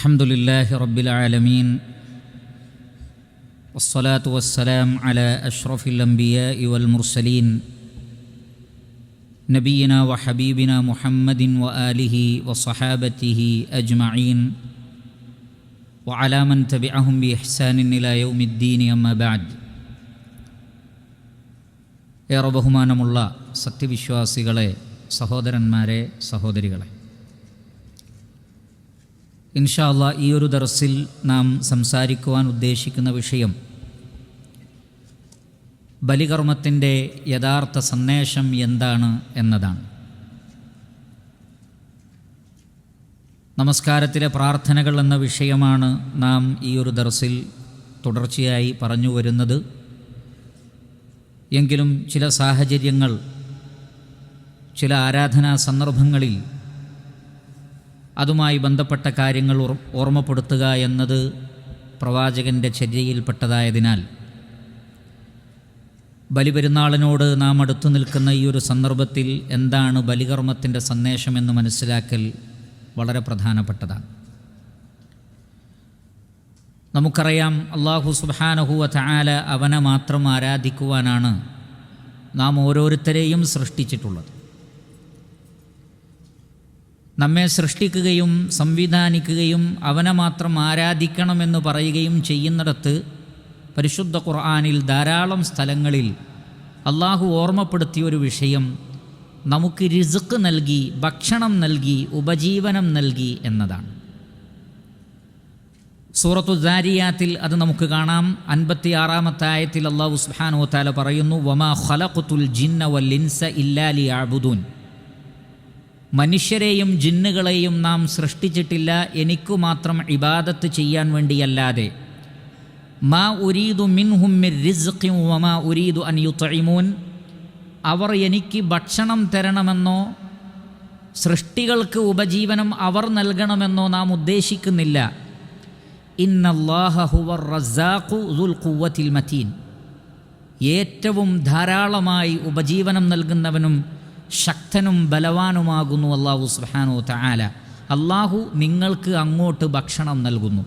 الحمد لله رب العالمين والصلاة والسلام على أشرف الأنبياء والمرسلين نبينا وحبيبنا محمد وآله وصحابته أجمعين وعلى من تبعهم بإحسان إلى يوم الدين أما بعد. ഏറെ ബഹുമാനമുള്ള സത്യവിശ്വാസികളെ, സഹോദരന്മാരെ, സഹോദരികളെ, ഇൻഷാ അല്ലാഹ് ഈ ഒരു ദർസിൽ നാം സംസാരിക്കുവാൻ ഉദ്ദേശിക്കുന്ന വിഷയം ബലികർമ്മത്തിൻ്റെ യഥാർത്ഥ സന്ദേശം എന്താണ് എന്നതാണ്. നമസ്കാരത്തിലെ പ്രാർത്ഥനകൾ എന്ന വിഷയമാണ് നാം ഈ ഒരു ദർസിൽ തുടർച്ചയായി പറഞ്ഞു വരുന്നത്. എങ്കിലും ചില സാഹചര്യങ്ങൾ, ചില ആരാധനാ സന്ദർഭങ്ങളിൽ അതുമായി ബന്ധപ്പെട്ട കാര്യങ്ങൾ ഓർമ്മപ്പെടുത്തുക എന്നത് പ്രവാചകൻ്റെ ചര്യയിൽപ്പെട്ടതായതിനാൽ ബലിപെരുന്നാളിനോട് നാം അടുത്തു നിൽക്കുന്ന ഈ ഒരു സന്ദർഭത്തിൽ എന്താണ് ബലികർമ്മത്തിൻ്റെ സന്ദേശമെന്ന് മനസ്സിലാക്കൽ വളരെ പ്രധാനപ്പെട്ടതാണ്. നമുക്കറിയാം, അല്ലാഹു സുബ്ഹാനഹു വ തആല അവനെ മാത്രം ആരാധിക്കുവാനാണ് നാം ഓരോരുത്തരെയും സൃഷ്ടിച്ചിട്ടുള്ളത്. നമ്മെ സൃഷ്ടിക്കുകയും സംവിധാനിക്കുകയും അവനെ മാത്രം ആരാധിക്കണമെന്ന് പറയുകയും ചെയ്യുന്നിടത്ത് പരിശുദ്ധ ഖുർആനിൽ ധാരാളം സ്ഥലങ്ങളിൽ അള്ളാഹു ഓർമ്മപ്പെടുത്തിയൊരു വിഷയം നമുക്ക് റിസ്ക് നൽകി, ഭക്ഷണം നൽകി, ഉപജീവനം നൽകി എന്നതാണ്. സൂറത്തു ദാരിയാത്തിൽ അത് നമുക്ക് കാണാം. 56-ാമത്തെ ആയത്തിൽ അല്ലാഹു സുബ്ഹാനഹു വ തആല പറയുന്നു, വമാ ഖലഖതുൽ ജിന്ന വൽ ഇൻസ ഇല്ലാ ലിയഅ്ബുദൂൻ. മനുഷ്യരെയും ജിന്നുകളെയും നാം സൃഷ്ടിച്ചിട്ടില്ല എനിക്കു മാത്രം ഇബാദത്ത് ചെയ്യാൻ വേണ്ടിയല്ലാതെ. മാ ഉരീദു മിൻഹും മിർ റിസ്ഖിൻ വമാ ഉരീദു അൻ യുത്ഇമൂൻ. അവർ എനിക്ക് ഭക്ഷണം തരണമെന്നോ സൃഷ്ടികൾക്ക് ഉപജീവനം അവർ നൽകണമെന്നോ നാം ഉദ്ദേശിക്കുന്നില്ല. ഇന്നല്ലാഹ ഹുവർ റസ്സാഖു ദുൽ ഖുവ്വത്തിൽ മതീൻ. ഏറ്റവും ധാരാളമായി ഉപജീവനം നൽകുന്നവനും ശക്തനും ബലവാനുമാകുന്നു അല്ലാഹു സുബ്ഹാനഹു വ തആല. അല്ലാഹു നിങ്ങൾക്ക് അങ്ങോട്ട് ഭക്ഷണം നൽകുന്നു.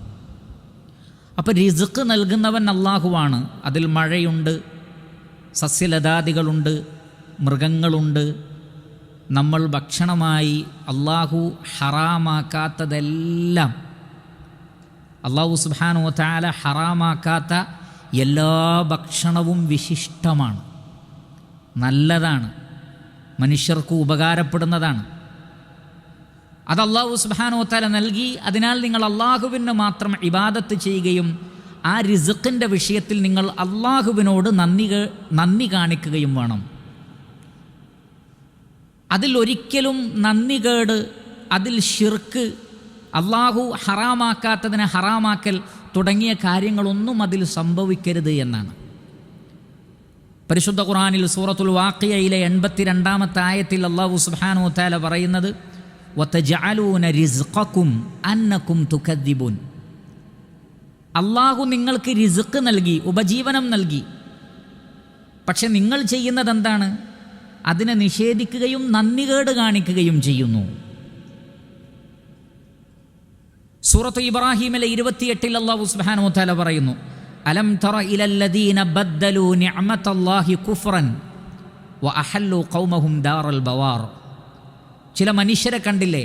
അപ്പോൾ റിസ്ക് നൽകുന്നവൻ അല്ലാഹുവാണ്. അതിൽ മഴയുണ്ട്, സസ്യലതാദികളുണ്ട്, മൃഗങ്ങളുണ്ട്. നമ്മൾ ഭക്ഷണമായി അല്ലാഹു ഹറാമാക്കാത്തതെല്ലാം, അല്ലാഹു സുബ്ഹാനഹു വ തആല ഹറാമാക്കാത്ത എല്ലാ ഭക്ഷണവും വിശിഷ്ടമാണ്, നല്ലതാണ്, മനുഷ്യർക്ക് ഉപകാരപ്പെടുന്നതാണ്. അത് അല്ലാഹു സുബ്ഹാനഹു വ തആല നൽകി. അതിനാൽ നിങ്ങൾ അല്ലാഹുവിന് മാത്രം ഇബാദത്ത് ചെയ്യുകയും ആ റിസ്ഖിൻ്റെ വിഷയത്തിൽ നിങ്ങൾ അല്ലാഹുവിനോട് നന്ദി കാണിക്കുകയും വേണം. അതിൽ ഒരിക്കലും നന്ദികേട്, അതിൽ ശിർക്ക്, അല്ലാഹു ഹറാമാക്കാത്തതിനെ ഹറാമാക്കൽ തുടങ്ങിയ കാര്യങ്ങളൊന്നും അതിൽ സംഭവിക്കരുത് എന്നാണ്. പരിശുദ്ധ ഖുർആനിൽ സൂറത്തുൽ വാഖിയയിലെ 82-ാമത്തെ ആയത്തിൽ അല്ലാഹു സുബ്ഹാനഹു വ തആല പറയുന്നത്, വതജഅലൂന റിസ്ഖക്കും അന്നകും തുകദ്ദിബൂൻ. അല്ലാഹു നിങ്ങൾക്ക് റിസ്ക് നൽകി, ഉപജീവനം നൽകി. പക്ഷെ നിങ്ങൾ ചെയ്യുന്നത് എന്താണ്? അതിനെ നിഷേധിക്കുകയും നന്ദികേട് കാണിക്കുകയും ചെയ്യുന്നു. സൂറത്ത് ഇബ്രാഹിമിലെ 28-ൽ അല്ലാഹു സുബ്ഹാനഹു വ തആല പറയുന്നു, അലം തറ ഇലല്ലദീന ബദ്ദലൂ നിഅമതല്ലാഹി കുഫ്റൻ വഅഹല്ലു ഖൗമഹും ദാറൽ ബവാർ. ചില മനുഷ്യരെ കണ്ടില്ലേ,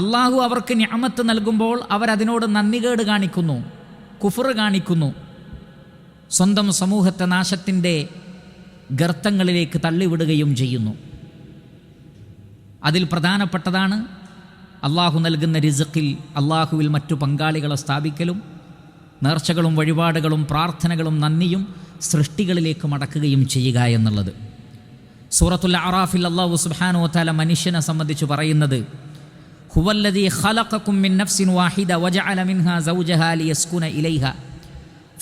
അല്ലാഹു അവർക്ക് നിഅമത്ത് നൽകുമ്പോൾ അവരതിനോട് നന്ദികേട് കാണിക്കുന്നു, കുഫ്ർ കാണിക്കുന്നു, സ്വന്തം സമൂഹത്തെ നാശത്തിൻ്റെ ഗർത്തങ്ങളിലേക്ക് തള്ളിവിടുകയും ചെയ്യുന്നു. അതിൽ പ്രധാനപ്പെട്ടതാണ് അല്ലാഹു നൽകുന്ന റിസ്ഖിൽ അല്ലാഹുവിൽ മറ്റു പങ്കാളികളെ സ്ഥാപിക്കലും നേർച്ചകളും വഴിപാടുകളും പ്രാർത്ഥനകളും നന്ദിയും സൃഷ്ടികളിലേക്ക് മടക്കുകയും ചെയ്യുക എന്നുള്ളത്. സൂറത്തുൽ അറാഫിൽ അല്ലാഹു സുബ്ഹാനഹു വ തആല മനുഷ്യനെ സംബന്ധിച്ച് പറയുന്നത്, ഹുവല്ലദീ ഖലഖകും മിൻ നഫ്സിൻ വാഹിദ വജഅല മിൻഹാ സൗജഹാ ലിയസ്കുന ഇലൈഹാ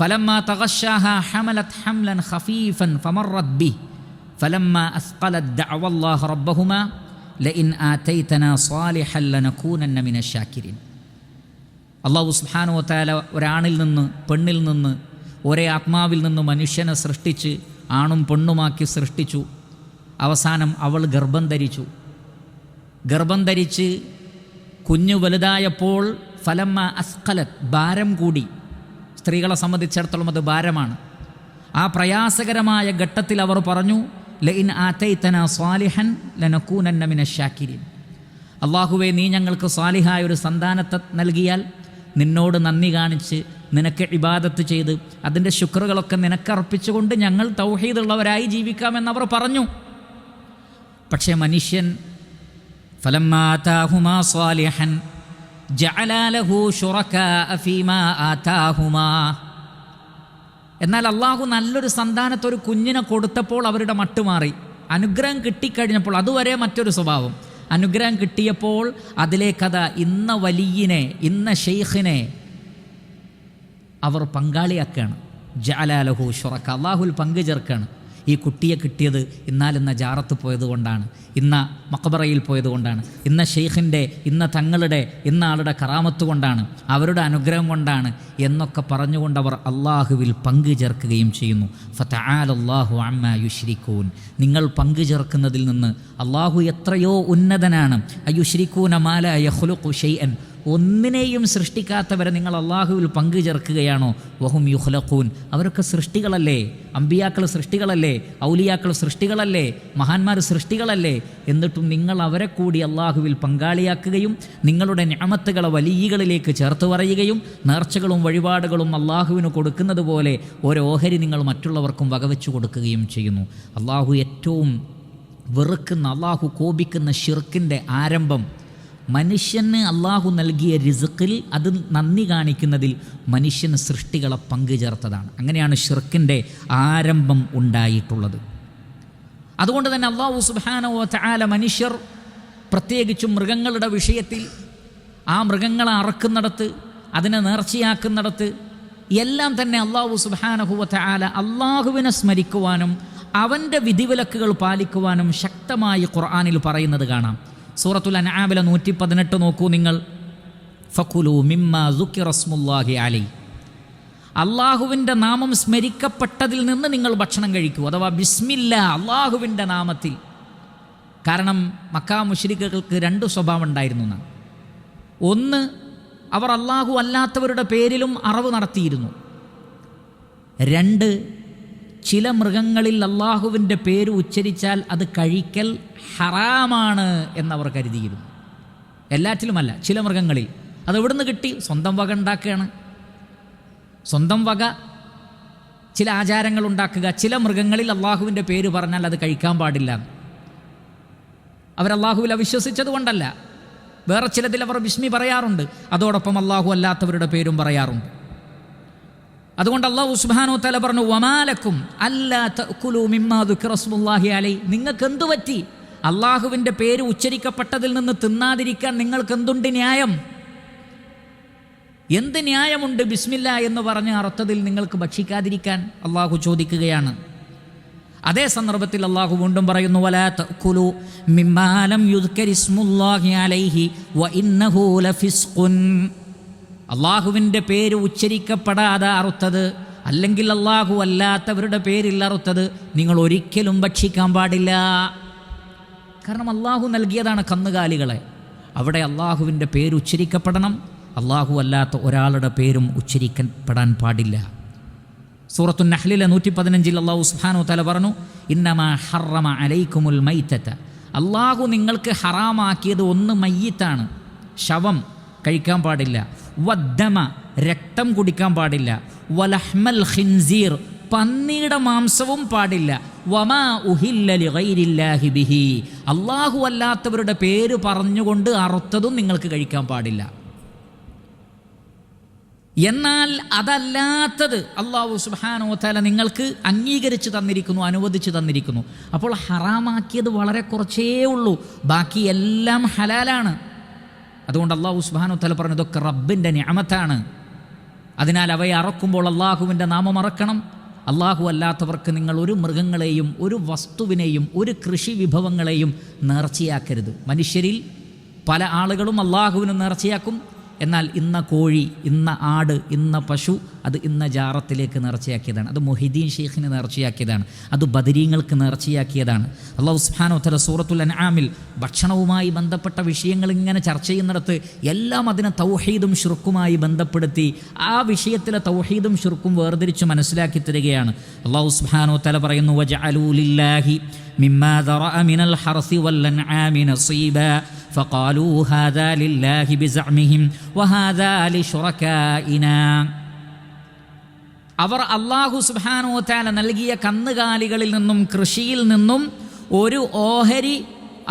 ഫലമ്മാ തഗശ്ശാഹാ ഹമലത് ഹംലൻ ഖഫീഫൻ ഫമറത് ബിഹി ഫലമ്മാ അസ്ഖലത് ദഅവല്ലാഹ റബ്ബഹുമാ ലഇൻ ആതൈതനാ സ്വാലിഹൻ ലനകൂനന്ന മിനശ് ശാകിരീൻ. അല്ലാഹു സുബ്ഹാനഹു വ തആല ഒരാണിൽ നിന്ന്, പെണ്ണിൽ നിന്ന്, ഒരേ ആത്മാവിൽ നിന്ന് മനുഷ്യനെ സൃഷ്ടിച്ച് ആണും പെണ്ണുമാക്കി സൃഷ്ടിച്ചു. അവസാനം അവൾ ഗർഭം ധരിച്ചു. ഗർഭം ധരിച്ച് കുഞ്ഞു വലുതായപ്പോൾ ഫലമ്മ അസ്ഖലത്, ഭാരം കൂടി. സ്ത്രീകളെ സംബന്ധിച്ചിടത്തോളം അത് ഭാരമാണ്. ആ പ്രയാസകരമായ ഘട്ടത്തിൽ അവർ പറഞ്ഞു, ലഇൻ ആതൈതനാ സ്വാലിഹൻ ലനകൂനന്ന മിനശ് ശാകിരീൻ. അല്ലാഹുവേ, നീ ഞങ്ങൾക്ക് സ്വാലിഹായ ഒരു സന്താനത്തെ നൽകിയാൽ നിന്നോട് നന്ദി കാണിച്ച് നിനക്ക് ഇബാദത്ത് ചെയ്ത് അതിൻ്റെ ശുക്റുകളൊക്കെ നിനക്കർപ്പിച്ചുകൊണ്ട് ഞങ്ങൾ തൗഹീദുള്ളവരായി ജീവിക്കാമെന്നവർ പറഞ്ഞു. പക്ഷേ മനുഷ്യൻ ഫലമ്മാ ആതാഹുമാ സ്വാലിഹൻ ജഅല ലഹു ശുറകാഅ ഫീമാ ആതാഹുമാ. എന്നാൽ അള്ളാഹു നല്ലൊരു സന്താനത്തെ, ഒരു കുഞ്ഞിനെ കൊടുത്തപ്പോൾ അവരുടെ മട്ടുമാറി. അനുഗ്രഹം കിട്ടിക്കഴിഞ്ഞപ്പോൾ അതുവരെ മറ്റൊരു സ്വഭാവം. അനുഗ്രഹം കിട്ടിയപ്പോൾ അതിലേക്കഥ ഇന്ന വലിയനെ, ഇന്ന ഷെയ്ഖിനെ അവർ പങ്കാളിയാക്കുകയാണ്. ജഅല ലഹു ശുറക, അള്ളാഹുൽ പങ്കു ചേർക്കുകയാണ്. ഈ കുട്ടിയെ കിട്ടിയത് ഇന്നാലിന്ന ജാറത്ത് പോയതുകൊണ്ടാണ്, ഇന്ന മഖബറയിൽ പോയതുകൊണ്ടാണ്, ഇന്ന ഷെയ്ഖിൻ്റെ, ഇന്ന തങ്ങളുടെ, ഇന്ന ആളുടെ കറാമത്ത് കൊണ്ടാണ്, അവരുടെ അനുഗ്രഹം കൊണ്ടാണ് എന്നൊക്കെ പറഞ്ഞുകൊണ്ടവർ അള്ളാഹുവിൽ പങ്കു ചേർക്കുകയും ചെയ്യുന്നു. ഫതആലല്ലാഹു അമ്മാ യുശ്രികൂൻ. നിങ്ങൾ പങ്കു ചേർക്കുന്നതിൽ നിന്ന് അള്ളാഹു എത്രയോ ഉന്നതനാണ്. അയുശ്രികൂന മാ ലാ യഖ്ലുഖു ഷൈഅൻ, ഒന്നിനെയും സൃഷ്ടിക്കാത്തവരെ നിങ്ങൾ അള്ളാഹുവിൽ പങ്കു ചേർക്കുകയാണോ? വഹും യുഖ്ലഖൂൻ, അവരൊക്കെ സൃഷ്ടികളല്ലേ? അമ്പിയാക്കൾ സൃഷ്ടികളല്ലേ? ഔലിയാക്കൾ സൃഷ്ടികളല്ലേ? മഹാന്മാർ സൃഷ്ടികളല്ലേ? എന്നിട്ടും നിങ്ങൾ അവരെ കൂടി അള്ളാഹുവിൽ പങ്കാളിയാക്കുകയും നിങ്ങളുടെ നിഅമത്തുകളെ വലിയകളിലേക്ക് ചേർത്ത് പറയുകയും നേർച്ചകളും വഴിപാടുകളും അള്ളാഹുവിന് കൊടുക്കുന്നത് പോലെ ഒരു ഓഹരി നിങ്ങൾ മറ്റുള്ളവർക്കും വകവെച്ചു കൊടുക്കുകയും ചെയ്യുന്നു. അള്ളാഹു ഏറ്റവും വെറുക്കുന്ന, അള്ളാഹു കോപിക്കുന്ന ശിർക്കിൻ്റെ ആരംഭം മനുഷ്യന് അള്ളാഹു നൽകിയ റിസ്ക്കിൽ അത് നന്ദി കാണിക്കുന്നതിൽ മനുഷ്യന് സൃഷ്ടികളെ പങ്കു ചേർത്തതാണ്. അങ്ങനെയാണ് ശിർക്കിൻ്റെ ആരംഭം ഉണ്ടായിട്ടുള്ളത്. അതുകൊണ്ട് തന്നെ അള്ളാഹു സുബ്ഹാനഹു വ തആല മനുഷ്യർ, പ്രത്യേകിച്ചും മൃഗങ്ങളുടെ വിഷയത്തിൽ, ആ മൃഗങ്ങളെ അറക്കുന്നിടത്ത്, അതിനെ നേർച്ചയാക്കുന്നിടത്ത് എല്ലാം തന്നെ അള്ളാഹു സുബ്ഹാനഹു വ തആല അള്ളാഹുവിനെ സ്മരിക്കുവാനും അവൻ്റെ വിധിവിലക്കുകൾ പാലിക്കുവാനും ശക്തമായി ഖുർആനിൽ പറയുന്നത് കാണാം. സൂറത്തുൽ അൻആമിലെ 118 നോക്കൂ നിങ്ങൾ. ഫകുലു മിമ്മാ ദുക്കിറ സ്മുല്ലാഹി അലൈഹി, അള്ളാഹുവിൻ്റെ നാമം സ്മരിക്കപ്പെട്ടതിൽ നിന്ന് നിങ്ങൾ ഭക്ഷണം കഴിക്കൂ. അഥവാ ബിസ്മില്ലാ, അള്ളാഹുവിൻ്റെ നാമത്തിൽ. കാരണം മക്കാ മുശ്രിക്കുകൾക്ക് 2 സ്വഭാവം ഉണ്ടായിരുന്നു എന്നാണ്. ഒന്ന്, അവർ അള്ളാഹു അല്ലാത്തവരുടെ പേരിലും അറവ് നടത്തിയിരുന്നു. 2, ചില മൃഗങ്ങളിൽ അള്ളാഹുവിൻ്റെ പേര് ഉച്ചരിച്ചാൽ അത് കഴിക്കൽ ഹറാമാണ് എന്നവർ കരുതിയിരുന്നു. എല്ലാറ്റിലുമല്ല, ചില മൃഗങ്ങളിൽ. അത് എവിടുന്ന് കിട്ടി? സ്വന്തം വക ഉണ്ടാക്കുകയാണ്. സ്വന്തം വക ചില ആചാരങ്ങൾ ഉണ്ടാക്കുക. ചില മൃഗങ്ങളിൽ അള്ളാഹുവിൻ്റെ പേര് പറഞ്ഞാൽ അത് കഴിക്കാൻ പാടില്ല. അവരല്ലാഹുവിൽ അവിശ്വസിച്ചത് കൊണ്ടല്ല. വേറെ ചിലതിൽ അവർ ബിസ്മി പറയാറുണ്ട്, അതോടൊപ്പം അള്ളാഹു അല്ലാത്തവരുടെ പേരും പറയാറുണ്ട്. അതുകൊണ്ട് അല്ലാഹു സുബ്ഹാനഹു വ തആല പറഞ്ഞു, വമാലക്കും അല്ലാ തഅകുലു മിമ്മാ ദുക്കിറ സ്മുല്ലാഹി അലൈഹി, നിങ്ങൾക്ക് എന്തു പറ്റി? അള്ളാഹുവിൻ്റെ പേര് ഉച്ചരിക്കപ്പെട്ടതിൽ നിന്ന് തിന്നാതിരിക്കാൻ നിങ്ങൾക്ക് എന്തുണ്ട് ന്യായം? എന്ത് ന്യായമുണ്ട് ബിസ്മില്ലാ എന്ന് പറഞ്ഞ് അർത്ഥത്തിൽ നിങ്ങൾക്ക് ഭക്ഷിക്കാതിരിക്കാൻ? അള്ളാഹു ചോദിക്കുകയാണ്. അതേ സന്ദർഭത്തിൽ അള്ളാഹു വീണ്ടും പറയുന്നു, വലാ തഅകുലു മിമ്മാ ലം യുദ്കരി സ്മുല്ലാഹി അലൈഹി വ ഇന്നഹു ലഫിസ്ഖുൻ. അള്ളാഹുവിൻ്റെ പേര് ഉച്ചരിക്കപ്പെടാതെ അറുത്തത്, അല്ലെങ്കിൽ അള്ളാഹു അല്ലാത്തവരുടെ പേരിൽ അറുത്തത് നിങ്ങൾ ഒരിക്കലും ഭക്ഷിക്കാൻ പാടില്ല. കാരണം അള്ളാഹു നൽകിയതാണ് കന്നുകാലികളെ. അവിടെ അള്ളാഹുവിൻ്റെ പേര് ഉച്ചരിക്കപ്പെടണം. അള്ളാഹു അല്ലാത്ത ഒരാളുടെ പേരും ഉച്ചരിക്കപ്പെടാൻ പാടില്ല. സൂറത്തുൻ നഹ്ലിലെ 115 അള്ളാഹു സുബ്ഹാനഹു വ തആല പറഞ്ഞു, ഇന്നമാ ഹറമ അലൈക്കുമുൽ മൈതത, അള്ളാഹു നിങ്ങൾക്ക് ഹറാമാക്കിയത് ഒന്ന് മയ്യിത്താണ്, ശവം കഴിക്കാൻ പാടില്ല, വദ്ദമ രക്തം കുടിക്കാൻ പാടില്ല, വലഹ്മൽ ഖിൻസീർ പന്നിയുടെ മാംസവും പാടില്ല, വമാ ഉഹില്ല ലിഗൈരില്ലാഹി ബിഹി അള്ളാഹു അല്ലാത്തവരുടെ പേര് പറഞ്ഞുകൊണ്ട് അറുത്തതും നിങ്ങൾക്ക് കഴിക്കാൻ പാടില്ല. എന്നാൽ അതല്ലാത്തത് അല്ലാഹു സുബ്ഹാനഹു വ തആല നിങ്ങൾക്ക് അംഗീകരിച്ച് തന്നിരിക്കുന്നു, അനുവദിച്ച് തന്നിരിക്കുന്നു. അപ്പോൾ ഹറാമാക്കിയത് വളരെ കുറച്ചേ ഉള്ളൂ, ബാക്കി എല്ലാം ഹലാലാണ്. അതുകൊണ്ട് അല്ലാഹു സുബ്ഹാനഹു വ തആല പറഞ്ഞു, ഇതൊക്കെ റബ്ബിൻ്റെ നിഅമത്താണ്. അതിനാൽ അവയെ അറക്കുമ്പോൾ അള്ളാഹുവിൻ്റെ നാമം അറക്കണം. അള്ളാഹു അല്ലാത്തവർക്ക് നിങ്ങൾ ഒരു മൃഗങ്ങളെയും ഒരു വസ്തുവിനെയും ഒരു കൃഷി വിഭവങ്ങളെയും നേർച്ചയാക്കരുത്. മനുഷ്യരിൽ പല ആളുകളും അള്ളാഹുവിന് നേർച്ചയാക്കും, എന്നാൽ ഇന്ന കോഴി, ഇന്ന ആട്, ഇന്ന പശു അത് ഇന്ന ജാറത്തിലേക്ക് നേർച്ചയാക്കിയതാണ്, അത് മൊഹിദ്ദീൻ ഷെയ്ഖിന് നേർച്ചയാക്കിയതാണ്, അത് ബദരീങ്ങൾക്ക് നേർച്ചയാക്കിയതാണ്. അല്ലാഹു സുബ്ഹാനഹു വ തആല സൂറത്തുൽ അൻആമിൽ ഭക്ഷണവുമായി ബന്ധപ്പെട്ട വിഷയങ്ങൾ ഇങ്ങനെ ചർച്ച ചെയ്യുന്നിടത്ത് എല്ലാം അതിനെ തൗഹീദും ശിർക്കുമായി ബന്ധപ്പെടുത്തി ആ വിഷയത്തിലെ തൗഹീദും ശിർക്കും വേർതിരിച്ച് മനസ്സിലാക്കി തരികയാണ്. അല്ലാഹു സുബ്ഹാനഹു വ തആല പറയുന്നു, വജഅലൂ ലില്ലാഹി മിമ്മാ ദറഅ മിനൽ ഹർസി വൽ അൻആമി നസീബാ ഫഖാലൂ ഹാദാ ലില്ലാഹി ബിസഅമിഹിം വഹാദാ ലിശുറകാഇനാ. അവർ അല്ലാഹു സുബ്ഹാനഹു വ തആല നൽകിയ കന്നുകാലികളിൽ നിന്നും കൃഷിയിൽ നിന്നും ഒരു ഓഹരി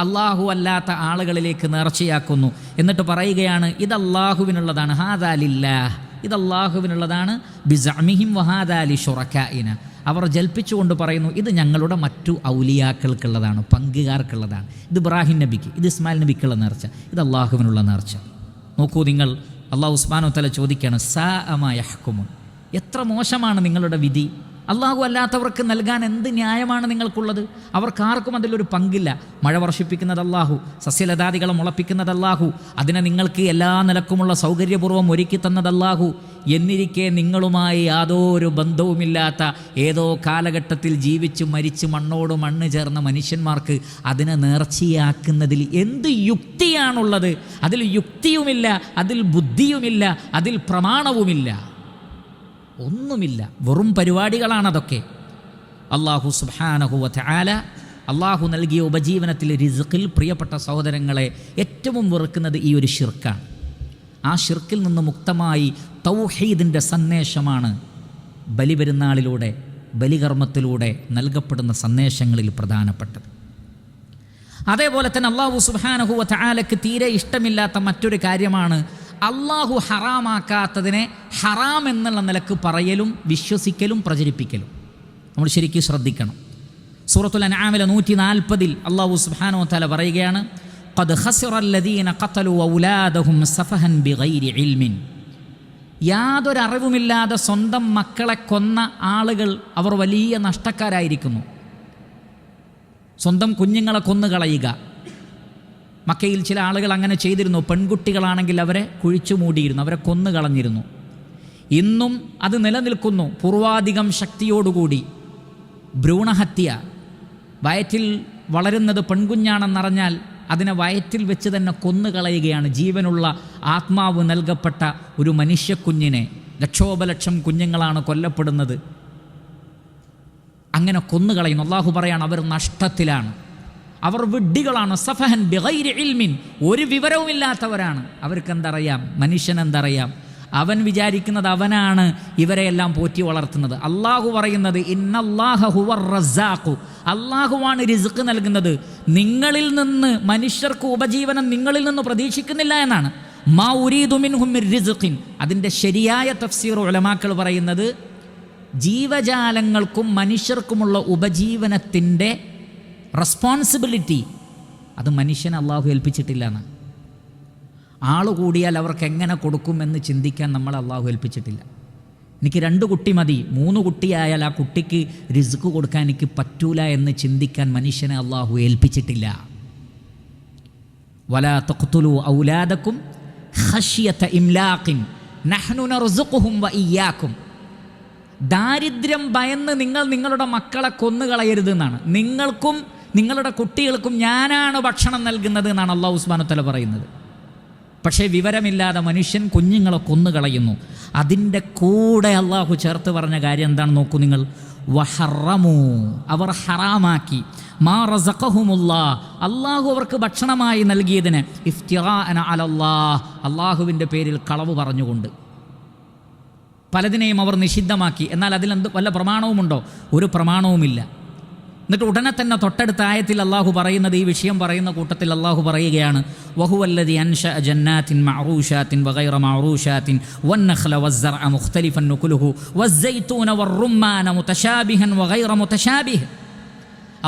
അല്ലാഹു അല്ലാത്ത ആളുകളിലേക്ക് നേർച്ചയാക്കുന്നു. എന്നിട്ട് പറയുകയാണ്, ഇത് അല്ലാഹുവിനുള്ളതാണ്, ഹാദാ ലില്ലാഹ്, ഇത് അല്ലാഹുവിനുള്ളതാണ്, ബിസഅമിഹിം വഹാദാ ലിശുറകാഇനാ. അവർ ജൽപ്പിച്ചുകൊണ്ട് പറയുന്നു, ഇത് ഞങ്ങളുടെ മറ്റു ഔലിയാക്കൾക്കുള്ളതാണ്, പങ്കുകാർക്കുള്ളതാണ്. ഇത് ഇബ്രാഹിം നബിക്ക്, ഇത് ഇസ്മായിൽ നബിക്കുള്ള നേർച്ച, ഇത് അള്ളാഹുവിനുള്ള നേർച്ച. നോക്കൂ നിങ്ങൾ, അല്ലാഹു സുബ്ഹാനഹു വ തആല ചോദിക്കുകയാണ്, സാഅ മാ യഹ്കുമൂൻ, എത്ര മോശമാണ് നിങ്ങളുടെ വിധി. അള്ളാഹു അല്ലാത്തവർക്ക് നൽകാൻ എന്ത് ന്യായമാണ് നിങ്ങൾക്കുള്ളത്? അവർക്കാർക്കും അതിലൊരു പങ്കില്ല. മഴ വർഷിപ്പിക്കുന്നത് അല്ലാഹു, സസ്യലതാദികളെ മുളപ്പിക്കുന്നത് അല്ലാഹു, അതിനെ നിങ്ങൾക്ക് എല്ലാ നിലക്കുമുള്ള സൗകര്യപൂർവ്വം ഒരുക്കി തന്നത് അല്ലാഹു. എന്നിരിക്കെ നിങ്ങളുമായി യാതൊരു ബന്ധവുമില്ലാത്ത ഏതോ കാലഘട്ടത്തിൽ ജീവിച്ച് മരിച്ച് മണ്ണോട് മണ്ണ് ചേർന്ന മനുഷ്യന്മാർക്ക് അതിനെ നേർച്ചയാക്കുന്നതിൽ എന്ത് യുക്തിയാണുള്ളത്? അതിൽ യുക്തിയുമില്ല, അതിൽ ബുദ്ധിയുമില്ല, അതിൽ പ്രമാണവുമില്ല, ഒന്നുമില്ല. വെറും പരിപാടികളാണതൊക്കെ. അല്ലാഹു സുബ്ഹാനഹു വ തആല അല്ലാഹു നൽകിയ ഉപജീവനത്തിൽ റിസ്ഖിൽ പ്രിയപ്പെട്ട സഹോദരങ്ങളെ ഏറ്റവും വെറുക്കുന്നത് ഈ ഒരു ശിർക്കാണ്. ആ ശിർക്കിൽ നിന്ന് മുക്തമായി തൗഹീദിൻ്റെ സന്ദേശമാണ് ബലിപെരുന്നാളിലൂടെ, ബലികർമ്മത്തിലൂടെ നൽകപ്പെടുന്ന സന്ദേശങ്ങളിൽ പ്രധാനപ്പെട്ടത്. അതേപോലെ തന്നെ അല്ലാഹു സുബ്ഹാനഹു വ തആലക്ക് തീരെ ഇഷ്ടമില്ലാത്ത മറ്റൊരു കാര്യമാണ് അല്ലാഹു ഹറാമാക്കാത്തതിനെ ഹറാം എന്നുള്ള നിലക്ക് പറയലും വിശ്വസിക്കലും പ്രചരിപ്പിക്കലും. നമ്മൾ ശരിക്കും ശ്രദ്ധിക്കണം. സൂറത്തുൽ അൻആമിലെ 140 അല്ലാഹു സുബ്ഹാനഹു വ തആല പറയുകയാണ്, ഖദ് ഖസിറല്ലദീന ഖതലു ഔലാദഹും സഫഹൻ ബിഗൈരി ഇൽമിൻ. യാതൊരു അറിവുമില്ലാതെ സ്വന്തം മക്കളെ കൊന്ന ആളുകൾ അവർ വലിയ നഷ്ടക്കാരായിരിക്കുന്നു. സ്വന്തം കുഞ്ഞുങ്ങളെ കൊന്നുകളയുക. മക്കയിൽ ചില ആളുകൾ അങ്ങനെ ചെയ്തിരുന്നു. പെൺകുട്ടികളാണെങ്കിൽ അവരെ കുഴിച്ചു മൂടിയിരുന്നു, അവരെ കൊന്നുകളഞ്ഞിരുന്നു. ഇന്നും അത് നിലനിൽക്കുന്നു പൂർവാധികം ശക്തിയോടുകൂടി. ഭ്രൂണഹത്യ, വയറ്റിൽ വളരുന്നത് പെൺകുഞ്ഞാണെന്നറിഞ്ഞാൽ അതിനെ വയറ്റിൽ വെച്ച് തന്നെ കൊന്നുകളയുകയാണ്. ജീവനുള്ള ആത്മാവ് നൽകപ്പെട്ട ഒരു മനുഷ്യക്കുഞ്ഞിനെ, ലക്ഷോപലക്ഷം കുഞ്ഞുങ്ങളാണ് കൊല്ലപ്പെടുന്നത്. അങ്ങനെ കൊന്നുകളയുന്നു. അല്ലാഹു പറയാണ്, അവർ നഷ്ടത്തിലാണ്, അവർ വിഡ്ഢികളാണ്. സഫഹൻ ബിഗൈരി ഇൽമിൻ, ഒരു വിവരവുമില്ലാത്തവരാണ്. അവർക്കെന്തറിയാം? മനുഷ്യനെന്തറിയാം? അവൻ വിചാരിക്കുന്നത് അവനാണ് ഇവരെയെല്ലാം പോറ്റി വളർത്തുന്നത്. അള്ളാഹു പറയുന്നത് ഇന്നല്ലാഹ ഹുവർ റസ്സാഖു, അള്ളാഹുവാണ് റിസ്ക് നൽകുന്നത്. നിങ്ങളിൽ നിന്ന് മനുഷ്യർക്ക് ഉപജീവനം നിങ്ങളിൽ നിന്ന് പ്രതീക്ഷിക്കുന്നില്ല എന്നാണ്. മാ ഉരീദു മിൻഹും മിർ റിസ്ഖിൻ. അതിൻ്റെ ശരിയായ തഫ്സീർ ഉലമാക്കൾ പറയുന്നത് ജീവജാലങ്ങൾക്കും മനുഷ്യർക്കുമുള്ള ഉപജീവനത്തിൻ്റെ റെസ്പോൺസിബിലിറ്റി അത് മനുഷ്യനെ അള്ളാഹു ഏൽപ്പിച്ചിട്ടില്ല എന്ന്. ആള് കൂടിയാൽ അവർക്ക് എങ്ങനെ കൊടുക്കുമെന്ന് ചിന്തിക്കാൻ നമ്മളെ അള്ളാഹു ഏൽപ്പിച്ചിട്ടില്ല. എനിക്ക് 2 കുട്ടി മതി, 3 കുട്ടിയായാൽ ആ കുട്ടിക്ക് റിസ്ക് കൊടുക്കാൻ എനിക്ക് പറ്റൂല എന്ന് ചിന്തിക്കാൻ മനുഷ്യനെ അള്ളാഹു ഏൽപ്പിച്ചിട്ടില്ല. വലാ തഖ്തുലൂ ഔലാദക്കും ഖശ്യത ഇംലാഖിൻ നഹ്നു നർസുഖുഹും വഇയ്യാക്കും. ദാരിദ്ര്യം ഭയന്ന് നിങ്ങൾ നിങ്ങളുടെ മക്കളെ കൊന്നുകളയരുത് എന്നാണ്. നിങ്ങൾക്കും നിങ്ങളുടെ കുട്ടികൾക്കും ഞാനാണ് ഭക്ഷണം നൽകുന്നത് എന്നാണ് അല്ലാഹു സുബ്ഹാനഹു വ തആല പറയുന്നത്. പക്ഷേ വിവരമില്ലാതെ മനുഷ്യൻ കുഞ്ഞുങ്ങളെ കൊന്നുകളയുന്നു. അതിൻ്റെ കൂടെ അള്ളാഹു ചേർത്ത് പറഞ്ഞ കാര്യം എന്താണ് നോക്കൂ നിങ്ങൾ. വഹറമു, അവർ ഹറാമാക്കി. മാ റസഖഹുമുല്ലാഹ്, അള്ളാഹു അവർക്ക് ഭക്ഷണമായി നൽകിയതിന് ഇഫ്തിറാഅന അലല്ലാഹ്, അള്ളാഹുവിൻ്റെ പേരിൽ കളവ് പറഞ്ഞുകൊണ്ട് പലതിനെയും അവർ നിഷിദ്ധമാക്കി. എന്നാൽ അതിലെന്ത് വല്ല പ്രമാണവുമുണ്ടോ? ഒരു പ്രമാണവുമില്ല. എന്നിട്ട് ഉടനെ തന്നെ തൊട്ടടുത്ത ആയത്തിൽ അള്ളാഹു പറയുന്നത്, ഈ വിഷയം പറയുന്ന കൂട്ടത്തിൽ അള്ളാഹു പറയുകയാണ്, വഹുവല്ലദി അൻശഅ ജന്നാത്തിൻ മഅറൂശാത്തിൻ വഗൈറ മഅറൂശാത്തിൻ വന്നഖ്ല വസ്സർഅ മുഖ്തലിഫൻ നുകുലുഹു വസ്സൈതൂന വറുമ്മാന മുതശാബിഹൻ വഗൈറ മുതശാബിഹ്.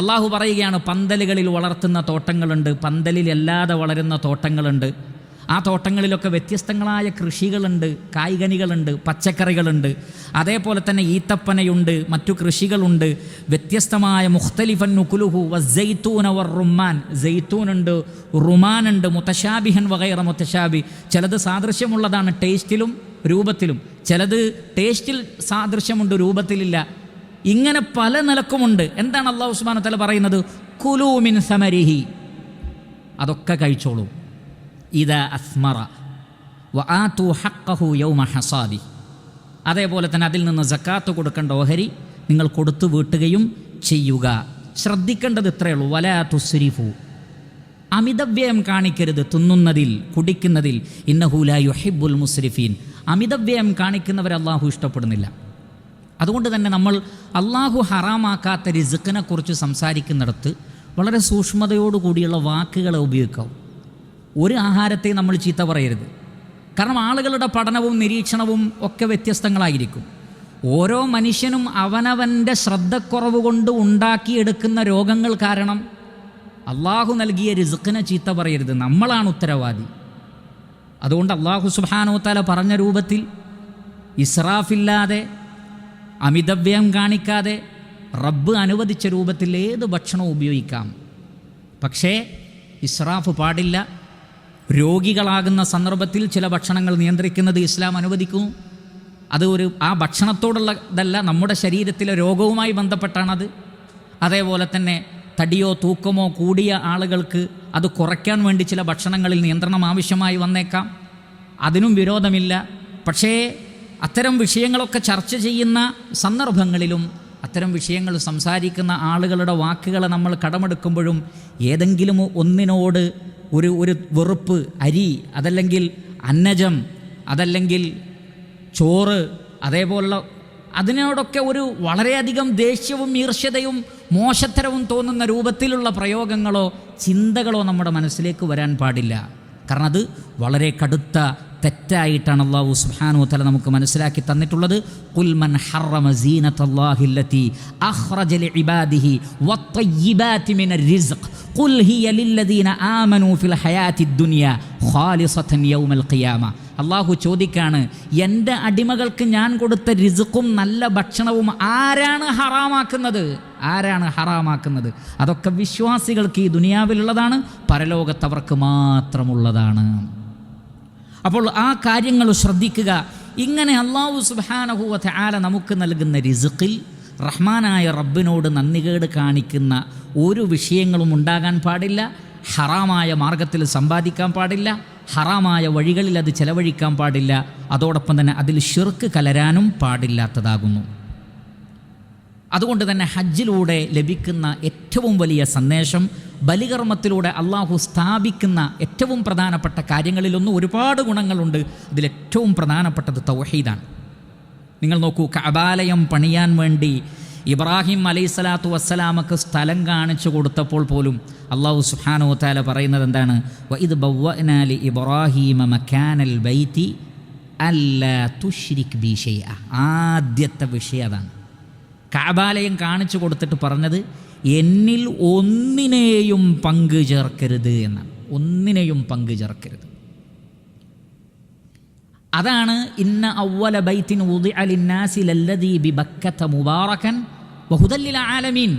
അള്ളാഹു പറയുകയാണ്, പന്തലുകളിൽ വളർത്തുന്ന തോട്ടങ്ങളുണ്ട്, പന്തലിലല്ലാതെ വളരുന്ന തോട്ടങ്ങളുണ്ട്. ആ തോട്ടങ്ങളിലൊക്കെ വ്യത്യസ്തങ്ങളായ കൃഷികളുണ്ട്, കായ്കനികളുണ്ട്, പച്ചക്കറികളുണ്ട്, അതേപോലെ തന്നെ ഈത്തപ്പനയുണ്ട്, മറ്റു കൃഷികളുണ്ട്. വ്യത്യസ്തമായ മുഖ്തലിഫൻ നുകുലുഹു വസ്സൈത്തൂന വറുമ്മാൻ, സൈത്തൂനുണ്ട്, റുമാനുണ്ട്, മുതശാബിഹൻ വഗൈറ മുതശാബി. ചിലത് സാദൃശ്യമുള്ളതാണ് ടേസ്റ്റിലും രൂപത്തിലും, ചിലത് ടേസ്റ്റിൽ സാദൃശ്യമുണ്ട് രൂപത്തിലില്ല. ഇങ്ങനെ പല നിലക്കുമുണ്ട്. എന്താണ് അല്ലാഹു സുബ്ഹാനഹു വ തആല പറയുന്നത്? കുലൂ മിൻ സമരിഹി, അതൊക്കെ കഴിച്ചോളൂ. ഇദാ അസ്മറ വആതു ഹഖഹു യൗമ ഹസാദി. അതേപോലെ തന്നെ അതിൽ നിന്ന് സക്കാത്ത് കൊടുക്കേണ്ട ഓഹരി നിങ്ങൾ കൊടുത്തു വീട്ടുകയും ചെയ്യുക. ശ്രദ്ധിക്കേണ്ടത് ഇത്രയേ ഉള്ളൂ, വലാ തുസ്രിഫു, അമിതവ്യയം കാണിക്കരുത് തിന്നുന്നതിൽ കുടിക്കുന്നതിൽ. ഇന്നഹു ലാ യുഹിബ്ബുൽ മുസ്രിഫീൻ, അമിതവ്യയം കാണിക്കുന്നവരെ അള്ളാഹു ഇഷ്ടപ്പെടുന്നില്ല. അതുകൊണ്ട് തന്നെ നമ്മൾ അള്ളാഹു ഹറാമാക്കാത്ത റിസ്ക്കിനെ കുറിച്ച് സംസാരിക്കുന്നിടത്ത് വളരെ സൂക്ഷ്മതയോടുകൂടിയുള്ള വാക്കുകളെ ഉപയോഗിക്കാവും. ഒരു ആഹാരത്തെ നമ്മൾ ചീത്ത പറയരുത്. കാരണം ആളുകളുടെ പഠനവും നിരീക്ഷണവും ഒക്കെ വ്യത്യസ്തങ്ങളായിരിക്കും. ഓരോ മനുഷ്യനും അവനവൻ്റെ ശ്രദ്ധക്കുറവ് കൊണ്ട് ഉണ്ടാക്കിയെടുക്കുന്ന രോഗങ്ങൾ കാരണം അള്ളാഹു നൽകിയ റിസ്ക്കിനെ ചീത്ത പറയരുത്. നമ്മളാണ് ഉത്തരവാദി. അതുകൊണ്ട് അള്ളാഹു സുബ്ഹാനഹു വ തആല പറഞ്ഞ രൂപത്തിൽ ഇസ്രാഫില്ലാതെ അമിതവ്യയം കാണിക്കാതെ റബ്ബ് അനുവദിച്ച രൂപത്തിൽ ഏത് ഭക്ഷണവും ഉപയോഗിക്കാം. പക്ഷേ ഇസ്രാഫ് പാടില്ല. രോഗികളാകുന്ന സന്ദർഭത്തിൽ ചില ഭക്ഷണങ്ങൾ നിയന്ത്രിക്കുന്നത് ഇസ്ലാം അനുവദിക്കുന്നു. അത് ആ ഭക്ഷണത്തോടുള്ളതല്ല, നമ്മുടെ ശരീരത്തിലെ രോഗവുമായി ബന്ധപ്പെട്ടാണത്. അതേപോലെ തന്നെ തടിയോ തൂക്കമോ കൂടിയ ആളുകൾക്ക് അത് കുറയ്ക്കാൻ വേണ്ടി ചില ഭക്ഷണങ്ങളിൽ നിയന്ത്രണം ആവശ്യമായി വന്നേക്കാം. അതിനും വിരോധമില്ല. പക്ഷേ അത്തരം വിഷയങ്ങളൊക്കെ ചർച്ച ചെയ്യുന്ന സന്ദർഭങ്ങളിലും അത്തരം വിഷയങ്ങൾ സംസാരിക്കുന്ന ആളുകളുടെ വാക്കുകളെ നമ്മൾ കടമെടുക്കുമ്പോഴും ഏതെങ്കിലും ഒന്നിനോട് ഒരു വെറുപ്പ്, അരി, അതല്ലെങ്കിൽ അന്നജം, അതല്ലെങ്കിൽ ചോറ്, അതേപോലുള്ള അതിനോടൊക്കെ ഒരു വളരെയധികം ദേഷ്യവും ഈർഷ്യതയും മോശത്തരവും തോന്നുന്ന രൂപത്തിലുള്ള പ്രയോഗങ്ങളോ ചിന്തകളോ നമ്മുടെ മനസ്സിലേക്ക് വരാൻ പാടില്ല. കാരണം അത് വളരെ കടുത്ത തെറ്റായിട്ടാണ് അല്ലാഹു സുബ്ഹാനഹു വ തആല നമുക്ക് മനസ്സിലാക്കി തന്നിട്ടുള്ളത്. ഖുൽ മൻ ഹറമ സീനത്തല്ലാഹി അല്ലതി അഖ്റജ ലിഇബാദിഹി വത്തയ്യിബാതി മിനർ റിസ്ഖ് ഖുൽ ഹിയ ലില്ലദീന ആമനൂ ഫിൽ ഹയാത്തിദ് ദുനിയ ഖാലിസതൻ യൗമൽ ഖിയാമ. അല്ലാഹു ചോദിക്കാണ്, എൻ്റെ അടിമകൾക്ക് ഞാൻ കൊടുത്ത റിസ്ഖും നല്ല ഭക്ഷണവും ആരാണ് ഹറാമാക്കുന്നത്? ആരാണ് ഹറാമാക്കുന്നത്? അതൊക്കെ വിശ്വാസികൾക്ക് ഈ ദുനിയാവിലുള്ളതാണ്, പരലോകത്തവർക്ക് മാത്രമുള്ളതാണ്. അപ്പോൾ ആ കാര്യങ്ങൾ ശ്രദ്ധിക്കുക. ഇങ്ങനെ അല്ലാഹു സുബ്ഹാനഹു വ തആല നമുക്ക് നൽകുന്ന റിസ്ഖിൽ റഹ്മാനായ റബ്ബിനോട് നന്ദികേട് കാണിക്കുന്ന ഒരു വിഷയങ്ങളും ഉണ്ടാകാൻ പാടില്ല. ഹറാമായ മാർഗത്തിൽ സമ്പാദിക്കാൻ പാടില്ല. ഹറാമായ വഴികളിൽ അത് ചെലവഴിക്കാൻ പാടില്ല. അതോടൊപ്പം തന്നെ അതിൽ ശിർക്ക് കലരാനും പാടില്ലാത്തതാകുന്നു. അതുകൊണ്ട് തന്നെ ഹജ്ജിലൂടെ ലഭിക്കുന്ന ഏറ്റവും വലിയ സന്ദേശം, ബലികർമ്മത്തിലൂടെ അള്ളാഹു സ്ഥാപിക്കുന്ന ഏറ്റവും പ്രധാനപ്പെട്ട കാര്യങ്ങളിലൊന്നും ഒരുപാട് ഗുണങ്ങളുണ്ട്. അതിലേറ്റവും പ്രധാനപ്പെട്ടത് തൗഹീദാണ്. നിങ്ങൾ നോക്കൂ, കഅബാലയം പണിയാൻ വേണ്ടി ഇബ്രാഹിം അലൈഹിസ്സലാത്തു വസ്സലാമക്ക് സ്ഥലം കാണിച്ചു കൊടുത്തപ്പോൾ പോലും അല്ലാഹു സുബ്ഹാനഹു വ തആല പറയുന്നത് എന്താണ്? വഇദ് ബവ്വഅനാ ലി ഇബ്രാഹീമ മകാനൽ ബൈതി അല്ലാ തുശ്രിക് ബി ശൈഅ. ആദ്യത്തെ വിഷയം അതാണ്. കഅബാലയം കാണിച്ചു കൊടുത്തിട്ട് പറഞ്ഞത് എന്നിൽ ഒന്നിനെയും പങ്കു ചേർക്കരുത് എന്നാണ്. ഒന്നിനെയും പങ്കു ചേർക്കരുത്. അതാണ് ഇന്ന അവ്വല ബൈത്തിൻ വുദിഅ ലിന്നാസി ലല്ലദീ ബിബക്കത മുബാറകൻ വഹുദൽ ലിൽ ആലമീൻ.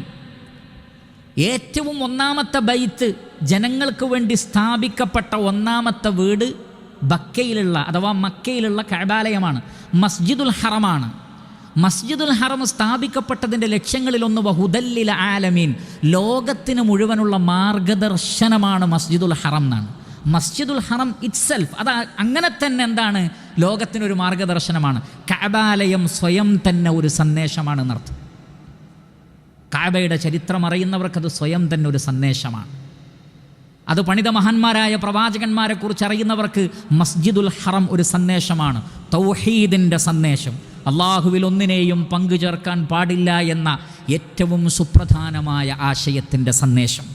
ഏറ്റവും ഒന്നാമത്തെ ബൈത്ത്, ജനങ്ങൾക്ക് വേണ്ടി സ്ഥാപിക്കപ്പെട്ട ഒന്നാമത്തെ വീട് ബക്കയിലുള്ള അഥവാ മക്കയിലുള്ള കഅബാലയമാണ്, മസ്ജിദുൽ ഹറമാണ്. മസ്ജിദുൽ ഹറം സ്ഥാപിക്കപ്പെട്ടതിൻ്റെ ലക്ഷ്യങ്ങളിലൊന്ന് വഹുദൽ ലിൽ ആലമീൻ, ലോകത്തിന് മുഴുവനുള്ള മാർഗദർശനമാണ് മസ്ജിദുൽ ഹറം എന്നാണ്. മസ്ജിദുൽ ഹറം ഇറ്റ്സെൽഫ് അത് അങ്ങനെ തന്നെ എന്താണ്? ലോകത്തിനൊരു മാർഗദർശനമാണ്. കഅബാലയം സ്വയം തന്നെ ഒരു സന്ദേശമാണ് എന്നർത്ഥം. കഅബയുടെ ചരിത്രം അറിയുന്നവർക്കത് സ്വയം തന്നെ ഒരു സന്ദേശമാണ്. അത് പണിത മഹാന്മാരായ പ്രവാചകന്മാരെ കുറിച്ച് അറിയുന്നവർക്ക് മസ്ജിദുൽ ഹറം ഒരു സന്ദേശമാണ്. തൗഹീദിൻ്റെ സന്ദേശം, അള്ളാഹുവിൽ ഒന്നിനെയും പങ്കു ചേർക്കാൻ പാടില്ല എന്ന ഏറ്റവും സുപ്രധാനമായ ആശയത്തിൻ്റെ സന്ദേശം.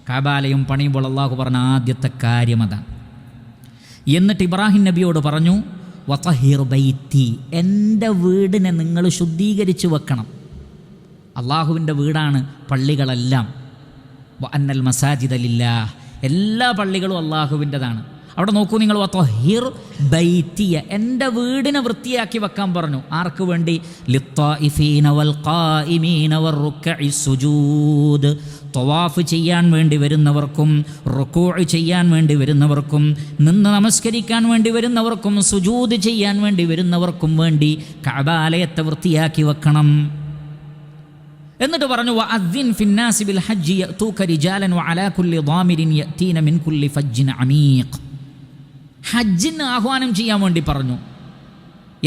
കഅബാലയം പണിയുമ്പോൾ അള്ളാഹു പറഞ്ഞ ആദ്യത്തെ കാര്യം അതാണ്. എന്നിട്ട് ഇബ്രാഹിം നബിയോട് പറഞ്ഞു, വതഹിർ ബൈത്തി, എൻ്റെ വീടിനെ നിങ്ങൾ ശുദ്ധീകരിച്ച് വെക്കണം. അള്ളാഹുവിൻ്റെ വീടാണ് പള്ളികളെല്ലാം. വഅന്നൽ മസാജിദ ലില്ലാഹ്, എല്ലാ പള്ളികളും അള്ളാഹുവിൻ്റെതാണ്. അവിടെ നോക്കൂ നിങ്ങൾ, വത്വഹിർ ബൈത്തിയ, എൻ്റെ വീടിനെ വൃത്തിയാക്കി വെക്കാൻ പറഞ്ഞു. ആർക്ക് വേണ്ടി? ലിത്വാഇഫീന വൽ ഖായിമീന വറുക്കഇ സുജൂദ്, തവാഫ് ചെയ്യാൻ വേണ്ടി വരുന്നവർക്കും, റുകൂഅ് ചെയ്യാൻ വേണ്ടി വരുന്നവർക്കും, നിന്ന് നമസ്കരിക്കാൻ വേണ്ടി വരുന്നവർക്കും, സുജൂദ് ചെയ്യാൻ വേണ്ടി വരുന്നവർക്കും വേണ്ടി കഅബാലയത്തെ വൃത്തിയാക്കി വെക്കണം. എന്നിട്ട് പറഞ്ഞു വഅദ്ദിൻ ഫിന്നാസി ബിൽ ഹജ്ജി യഅതൂക റിജാലൻ വഅലാ കുല്ലി ളാമിരിൻ യഅതീന മിൻ കുല്ലി ഫജ്ജിൻ അമീഖ്. ഹജ്ജിന് ആഹ്വാനം ചെയ്യാൻ വേണ്ടി പറഞ്ഞു.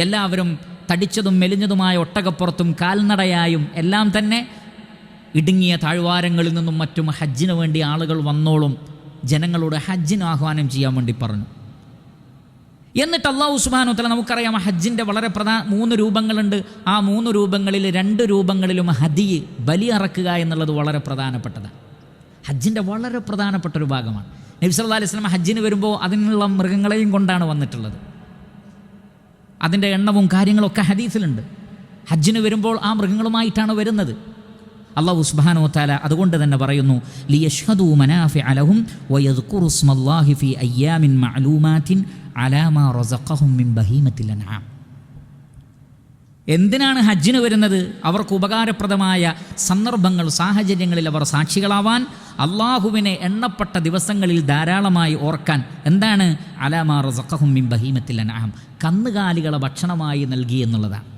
എല്ലാവരും തടിച്ചതും മെലിഞ്ഞതുമായ ഒട്ടകപ്പുറത്തും കാൽനടയായും എല്ലാം തന്നെ ഇടുങ്ങിയ താഴ്വാരങ്ങളിൽ നിന്നും മറ്റും ഹജ്ജിന് വേണ്ടി ആളുകൾ വന്നോളും. ജനങ്ങളോട് ഹജ്ജിന് ആഹ്വാനം ചെയ്യാൻ വേണ്ടി പറഞ്ഞു. എന്നിട്ട് അല്ലാഹു സുബ്ഹാനഹു വ തആല, നമുക്കറിയാം ഹജ്ജിൻ്റെ വളരെ 3 രൂപങ്ങളുണ്ട്. ആ 3 രൂപങ്ങളിൽ 2 രൂപങ്ങളിലും ഹദിയ്, ബലി അറക്കുക എന്നുള്ളത് വളരെ പ്രധാനപ്പെട്ടതാണ്. ഹജ്ജിൻ്റെ വളരെ പ്രധാനപ്പെട്ട ഒരു ഭാഗമാണ്. നബി സല്ലല്ലാഹു അലൈഹി വസല്ലം ഹജ്ജിന് വരുമ്പോൾ അതിനുള്ള മൃഗങ്ങളെയും കൊണ്ടാണ് വന്നിട്ടുള്ളത്. അതിൻ്റെ എണ്ണവും കാര്യങ്ങളൊക്കെ ഹദീസിലുണ്ട്. ഹജ്ജിന് വരുമ്പോൾ ആ മൃഗങ്ങളുമായിട്ടാണ് വരുന്നത്. അല്ലാഹു സുബ്ഹാനഹു വ തആല അതുകൊണ്ട് തന്നെ പറയുന്നു, ലിയശ്ഹദൂ മനാഫിഅ ലഹും വയദ്കുറു സ്മല്ലാഹി ഫീ അയ്യാമിൻ മഅലൂമാത്തിൻ അലാ മാ റസഖഹും മിൻ ബഹീമത്തിൽ അൻആം. എന്തിനാണ് ഹജ്ജിന് വരുന്നത്? അവർക്ക് ഉപകാരപ്രദമായ സന്ദർഭങ്ങൾ, സാഹചര്യങ്ങളിൽ അവർ സാക്ഷികളാവാൻ, അള്ളാഹുവിനെ എണ്ണപ്പെട്ട ദിവസങ്ങളിൽ ധാരാളമായി ഓർക്കാൻ. എന്താണ്? അലാ മാ റസഖഹും മിൻ ബഹീമത്തിൽ അൻആം, കന്നുകാലികളെ ഭക്ഷണമായി നൽകി എന്നുള്ളതാണ്.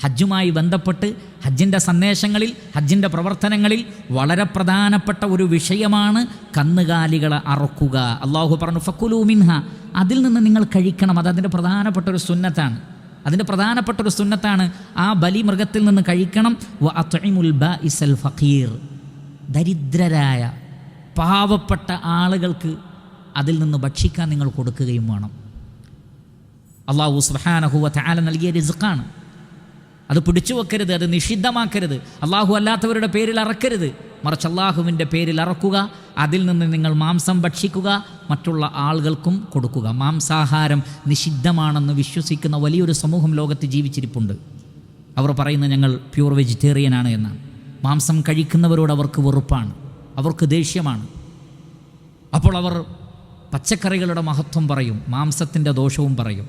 ഹജ്ജുമായി ബന്ധപ്പെട്ട് ഹജ്ജിൻ്റെ സന്ദേശങ്ങളിൽ, ഹജ്ജിൻ്റെ പ്രവർത്തനങ്ങളിൽ വളരെ പ്രധാനപ്പെട്ട ഒരു വിഷയമാണ് കന്നുകാലികളെ അറുക്കുക. അള്ളാഹു പറഞ്ഞു ഫക്കുലൂ മിൻഹ, അതിൽ നിന്ന് നിങ്ങൾ കഴിക്കണം. അതിൻ്റെ പ്രധാനപ്പെട്ട ഒരു സുന്നത്താണ്. ആ ബലി മൃഗത്തിൽ നിന്ന് കഴിക്കണം. വഅത്ഇമുൽ ബാഇസൽ ഫഖീർ, ദരിദ്രരായ പാവപ്പെട്ട ആളുകൾക്ക് അതിൽ നിന്ന് ഭക്ഷിക്കാൻ നിങ്ങൾ കൊടുക്കുകയും വേണം. അല്ലാഹു സുബ്ഹാനഹു വ തആല നൽകിയ റിസ്ഖാണ്. അത് പിടിച്ചു വെക്കരുത്, അത് നിഷിദ്ധമാക്കരുത്. അള്ളാഹു അല്ലാത്തവരുടെ പേരിൽ അറക്കരുത്. മറിച്ച് അള്ളാഹുവിൻ്റെ പേരിൽ അറക്കുക, അതിൽ നിന്ന് നിങ്ങൾ മാംസം ഭക്ഷിക്കുക, മറ്റുള്ള ആളുകൾക്കും കൊടുക്കുക. മാംസാഹാരം നിഷിദ്ധമാണെന്ന് വിശ്വസിക്കുന്ന വലിയൊരു സമൂഹം ലോകത്ത് ജീവിച്ചിരിപ്പുണ്ട്. അവർ പറയുന്നത് ഞങ്ങൾ പ്യൂർ വെജിറ്റേറിയനാണ് എന്നാണ്. മാംസം കഴിക്കുന്നവരോട് അവർക്ക് വെറുപ്പാണ്, അവർക്ക് ദേഷ്യമാണ്. അപ്പോൾ അവർ പച്ചക്കറികളുടെ മഹത്വം പറയും, മാംസത്തിൻ്റെ ദോഷവും പറയും.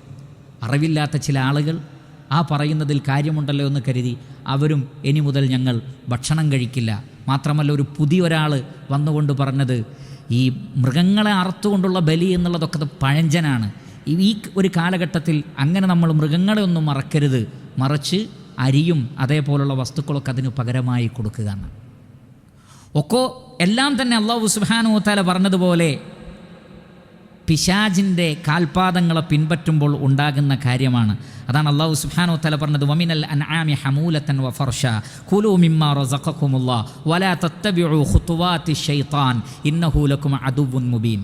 അറിവില്ലാത്ത ചില ആളുകൾ ആ പറയുന്നതിൽ കാര്യമുണ്ടല്ലോ എന്ന് കരുതി അവരും ഇനി മുതൽ ഞങ്ങൾ ഭക്ഷണം കഴിക്കില്ല. മാത്രമല്ല, ഒരു പുതിയൊരാൾ വന്നുകൊണ്ട് പറഞ്ഞത് ഈ മൃഗങ്ങളെ അറുത്തുകൊണ്ടുള്ള ബലി എന്നുള്ളതൊക്കെ പഴഞ്ചനാണ്. ഈ ഒരു കാലഘട്ടത്തിൽ അങ്ങനെ നമ്മൾ മൃഗങ്ങളെ ഒന്നും മറക്കരുത്, മറിച്ച് അരിയും അതേപോലുള്ള വസ്തുക്കളൊക്കെ അതിന് പകരമായി കൊടുക്കുക എന്ന്. ഒക്കെ എല്ലാം തന്നെ അല്ലാഹു സുബ്ഹാനഹു വ തആല പറഞ്ഞതുപോലെ പിശാചിൻ്റെ കാൽപാദങ്ങളെ പിൻപറ്റുമ്പോൾ ഉണ്ടാകുന്ന കാര്യമാണ്. അതാണ് അല്ലാഹു സുബ്ഹാനഹു വ തആല പറഞ്ഞത്, വമിനൽ അൻആമി ഹമൂലതൻ വഫർഷ കുലൂ മിമ്മാ റസഖകുമുല്ലാഹ് വലാ തത്തബിഉ ഖുതുവാതി ശൈത്താൻ ഇന്നഹു ലക്കും അദുവ്വുൻ മുബീൻ.